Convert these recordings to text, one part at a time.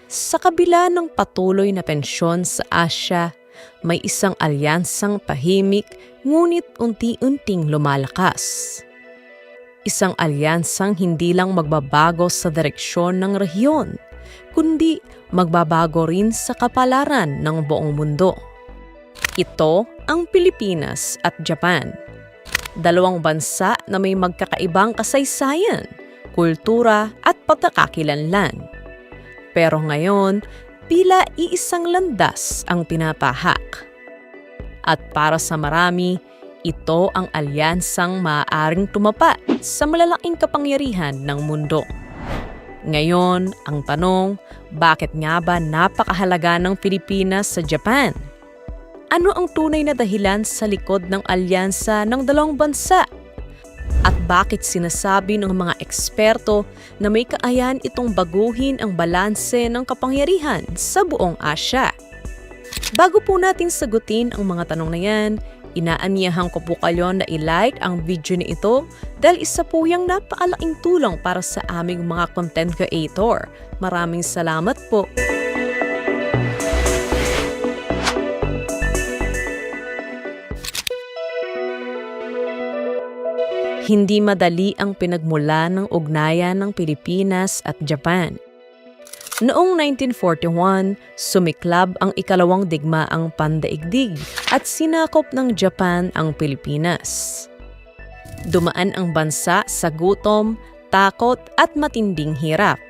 Sa kabila ng patuloy na tensyon sa Asya, may isang alyansang tahimik ngunit unti-unting lumalakas. Isang alyansang hindi lang magbabago sa direksyon ng rehiyon, kundi magbabago rin sa kapalaran ng buong mundo. Ito ang Pilipinas at Japan. Dalawang bansa na may magkakaibang kasaysayan, kultura at pagkakakilanlan. Pero ngayon, tila iisang landas ang tinatahak. At para sa marami, ito ang alyansang maaaring tumapat sa malalaking kapangyarihan ng mundo. Ngayon, ang tanong, bakit nga ba napakahalaga ng Pilipinas sa Japan? Ano ang tunay na dahilan sa likod ng alyansa ng dalawang bansa? At bakit sinasabi ng mga eksperto na may kaayan itong baguhin ang balanse ng kapangyarihan sa buong Asya? Bago po natin sagutin ang mga tanong na yan, inaanyahan ko po kayo na i-like ang video na ito dahil isa po yung napakalaking tulong para sa aming mga content creator. Maraming salamat po! Hindi madali ang pinagmula ng ugnayan ng Pilipinas at Japan. Noong 1941, sumiklab ang ikalawang digmaang pandaigdig at sinakop ng Japan ang Pilipinas. Dumaan ang bansa sa gutom, takot at matinding hirap.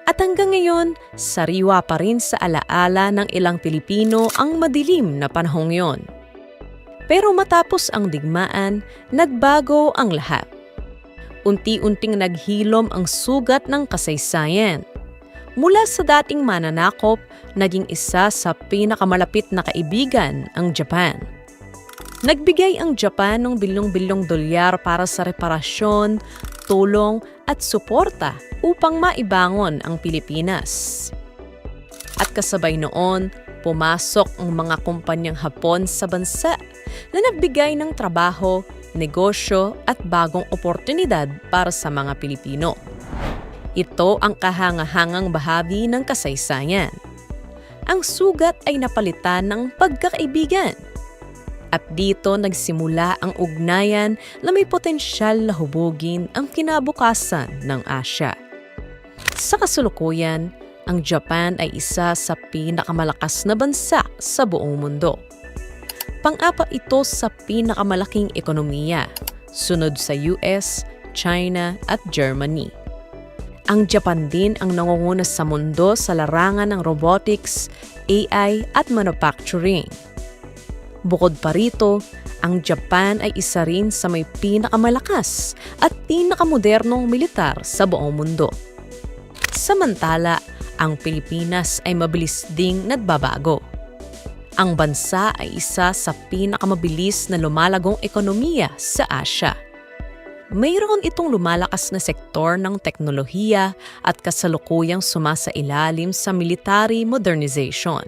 At hanggang ngayon, sariwa pa rin sa alaala ng ilang Pilipino ang madilim na panahong yon. Pero matapos ang digmaan, nagbago ang lahat. Unti-unting naghilom ang sugat ng kasaysayan. Mula sa dating mananakop, naging isa sa pinakamalapit na kaibigan ang Japan. Nagbigay ang Japan ng bilyong-bilyong dolyar para sa reparasyon, tulong at suporta upang maibangon ang Pilipinas. At kasabay noon, pumasok ang mga kumpanyang Hapon sa bansa na nagbigay ng trabaho, negosyo at bagong oportunidad para sa mga Pilipino. Ito ang kahangahangang bahagi ng kasaysayan. Ang sugat ay napalitan ng pagkakaibigan. At dito nagsimula ang ugnayan na may potensyal na hubugin ang kinabukasan ng Asya. Sa kasulukuyan, ang Japan ay isa sa pinakamalakas na bansa sa buong mundo. Pang-apat ito sa pinakamalaking ekonomiya, sunod sa US, China at Germany. Ang Japan din ang nangunguna sa mundo sa larangan ng robotics, AI at manufacturing. Bukod pa rito, ang Japan ay isa rin sa may pinakamalakas at pinakamodernong militar sa buong mundo. Samantala, ang Pilipinas ay mabilis ding nagbabago. Ang bansa ay isa sa pinakamabilis na lumalagong ekonomiya sa Asya. Mayroon itong lumalakas na sektor ng teknolohiya at kasalukuyang sumasailalim sa military modernization.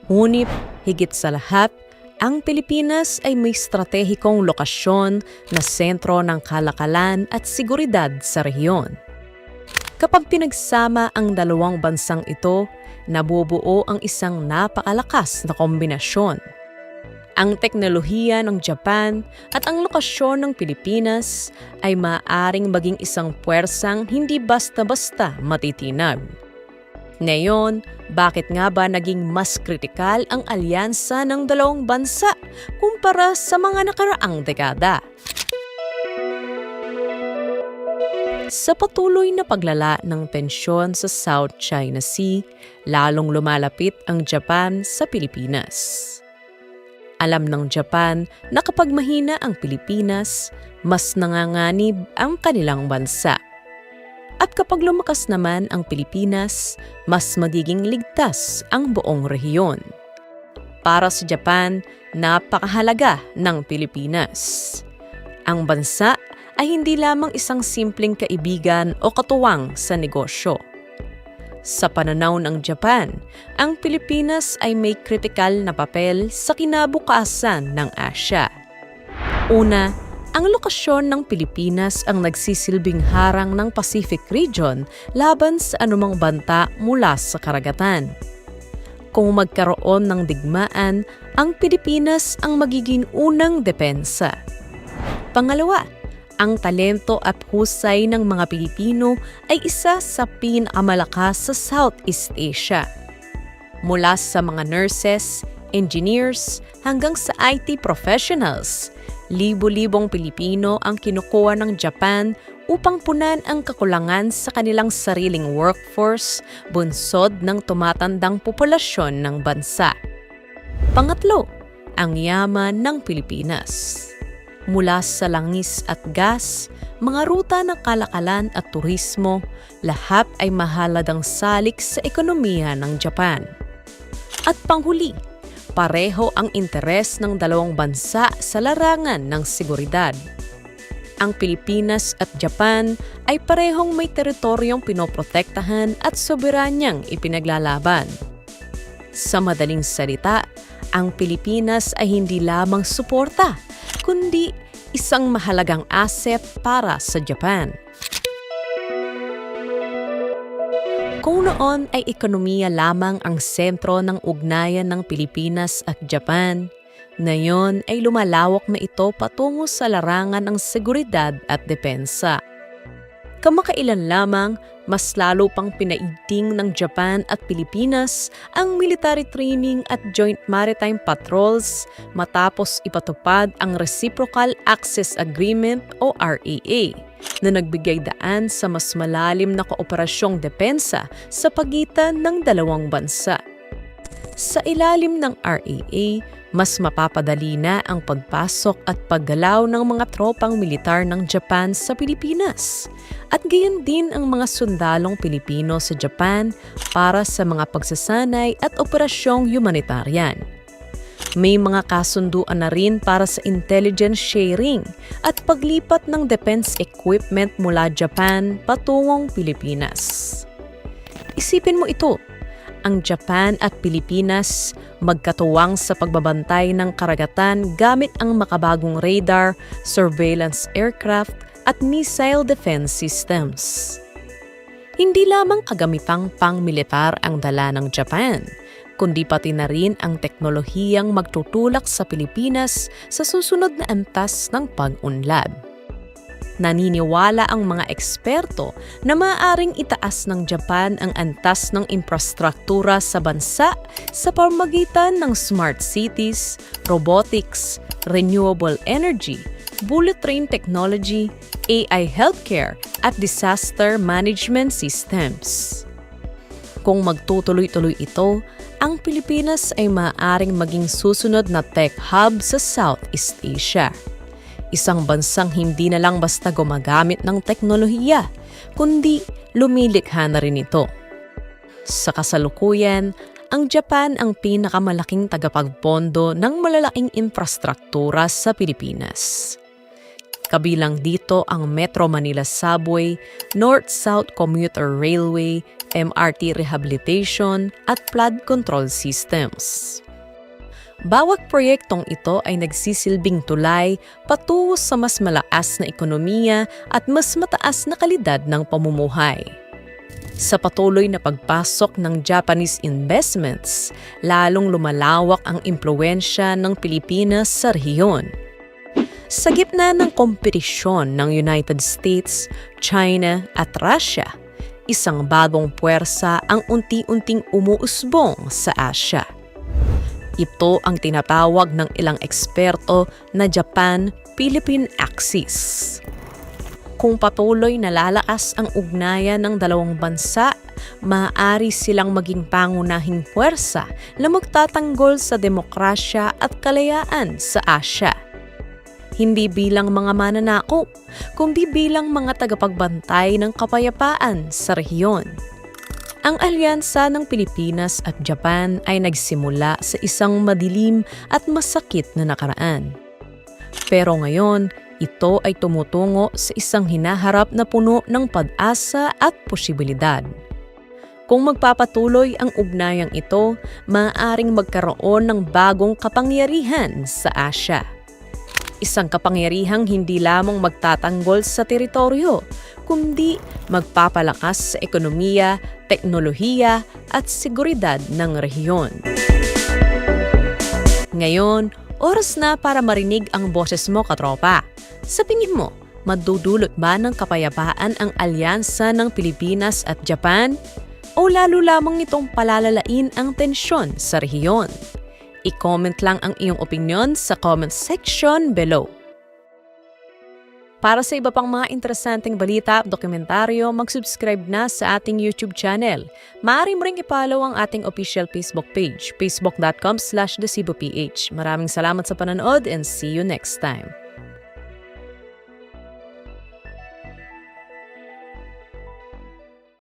Ngunit, higit sa lahat, ang Pilipinas ay may stratehikong lokasyon na sentro ng kalakalan at seguridad sa rehiyon. Kapag pinagsama ang dalawang bansang ito, nabubuo ang isang napakalakas na kombinasyon. Ang teknolohiya ng Japan at ang lokasyon ng Pilipinas ay maaaring maging isang puwersang hindi basta-basta matitinag. Ngayon, bakit nga ba naging mas kritikal ang alyansa ng dalawang bansa kumpara sa mga nakaraang dekada? Sa patuloy na paglala ng tensyon sa South China Sea, lalong lumalapit ang Japan sa Pilipinas. Alam ng Japan na kapag mahina ang Pilipinas, mas nanganganib ang kanilang bansa. At kapag lumakas naman ang Pilipinas, mas magiging ligtas ang buong rehiyon. Para sa Japan, napakahalaga ng Pilipinas. Ang bansa ay hindi lamang isang simpleng kaibigan o katuwang sa negosyo. Sa pananaw ng Japan, ang Pilipinas ay may kritikal na papel sa kinabukasan ng Asya. Una, Ang lokasyon ng Pilipinas ang nagsisilbing harang ng Pacific Region laban sa anumang banta mula sa karagatan. Kung magkaroon ng digmaan, ang Pilipinas ang magiging unang depensa. Pangalawa, ang talento at husay ng mga Pilipino ay isa sa pinakamalakas sa Southeast Asia. Mula sa mga nurses, engineers, hanggang sa IT professionals, libo-libong Pilipino ang kinukuha ng Japan upang punan ang kakulangan sa kanilang sariling workforce, bunsod ng tumatandang populasyon ng bansa. Pangatlo, ang yaman ng Pilipinas. Mula sa langis at gas, mga ruta ng kalakalan at turismo, lahat ay mahalagang salik sa ekonomiya ng Japan. At panghuli, pareho ang interes ng dalawang bansa sa larangan ng seguridad. Ang Pilipinas at Japan ay parehong may teritoryong pinoprotektahan at soberanyang ipinaglalaban. Sa madaling salita, ang Pilipinas ay hindi lamang suporta, kundi isang mahalagang asset para sa Japan. Kung noon ay ekonomiya lamang ang sentro ng ugnayan ng Pilipinas at Japan, ngayon ay lumalawak na ito patungo sa larangan ng seguridad at depensa. Kamakailan lamang, mas lalo pang pinaigting ng Japan at Pilipinas ang military training at joint maritime patrols matapos ipatupad ang Reciprocal Access Agreement o RAA na nagbigay daan sa mas malalim na kooperasyong depensa sa pagitan ng dalawang bansa. Sa ilalim ng RAA, mas mapapadali na ang pagpasok at paggalaw ng mga tropang militar ng Japan sa Pilipinas at gayon din ang mga sundalong Pilipino sa Japan para sa mga pagsasanay at operasyong humanitarian. May mga kasunduan na rin para sa intelligence sharing at paglipat ng defense equipment mula Japan patungong Pilipinas. Isipin mo ito, ang Japan at Pilipinas magkatuwang sa pagbabantay ng karagatan gamit ang makabagong radar, surveillance aircraft at missile defense systems. Hindi lamang kagamitang pang-militar ang dala ng Japan, kundi pati na rin ang teknolohiyang magtutulak sa Pilipinas sa susunod na antas ng pag-unlad. Naniniwala ang mga eksperto na maaaring itaas ng Japan ang antas ng infrastruktura sa bansa sa pamamagitan ng smart cities, robotics, renewable energy, bullet train technology, AI healthcare at disaster management systems. Kung magtutuloy-tuloy ito, ang Pilipinas ay maaaring maging susunod na tech hub sa Southeast Asia. Isang bansang hindi na lang basta gumagamit ng teknolohiya, kundi lumilikha na rin ito. Sa kasalukuyan, ang Japan ang pinakamalaking tagapagpondo ng malalaking infrastruktura sa Pilipinas. Kabilang dito ang Metro Manila Subway, North-South Commuter Railway, MRT rehabilitation at flood control systems. Bawat proyektong ito ay nagsisilbing tulay patungo sa mas malakas na ekonomiya at mas mataas na kalidad ng pamumuhay. Sa patuloy na pagpasok ng Japanese investments, lalong lumalawak ang impluwensya ng Pilipinas sa rehiyon. Sa gitna ng kompetisyon ng United States, China at Russia, isang bagong puwersa ang unti-unting umuusbong sa Asia. Ito ang tinatawag ng ilang eksperto na Japan-Philippine Axis. Kung patuloy na lalakas ang ugnayan ng dalawang bansa, maaari silang maging pangunahing puwersa na magtatanggol sa demokrasya at kalayaan sa Asia. Hindi bilang mga mananakop, kundi bilang mga tagapagbantay ng kapayapaan sa rehiyon. Ang alyansa ng Pilipinas at Japan ay nagsimula sa isang madilim at masakit na nakaraan. Pero ngayon, ito ay tumutungo sa isang hinaharap na puno ng pag-asa at posibilidad. Kung magpapatuloy ang ugnayang ito, maaaring magkaroon ng bagong kapangyarihan sa Asia. Isang kapangyarihang hindi lamang magtatanggol sa teritoryo, kundi magpapalakas sa ekonomiya, teknolohiya at seguridad ng rehiyon. Ngayon, oras na para marinig ang boses mo, katropa. Sa tingin mo, madudulot ba ng kapayapaan ang alyansa ng Pilipinas at Japan? O lalo lamang itong palalalain ang tensyon sa rehiyon? I-comment lang ang iyong opinion sa comment section below. Para sa iba pang mga interesanteng balita at dokumentaryo, mag-subscribe na sa ating YouTube channel. Maaari mo ring i-follow ang ating official Facebook page, facebook.com/theceboph. Maraming salamat sa panonood and see you next time.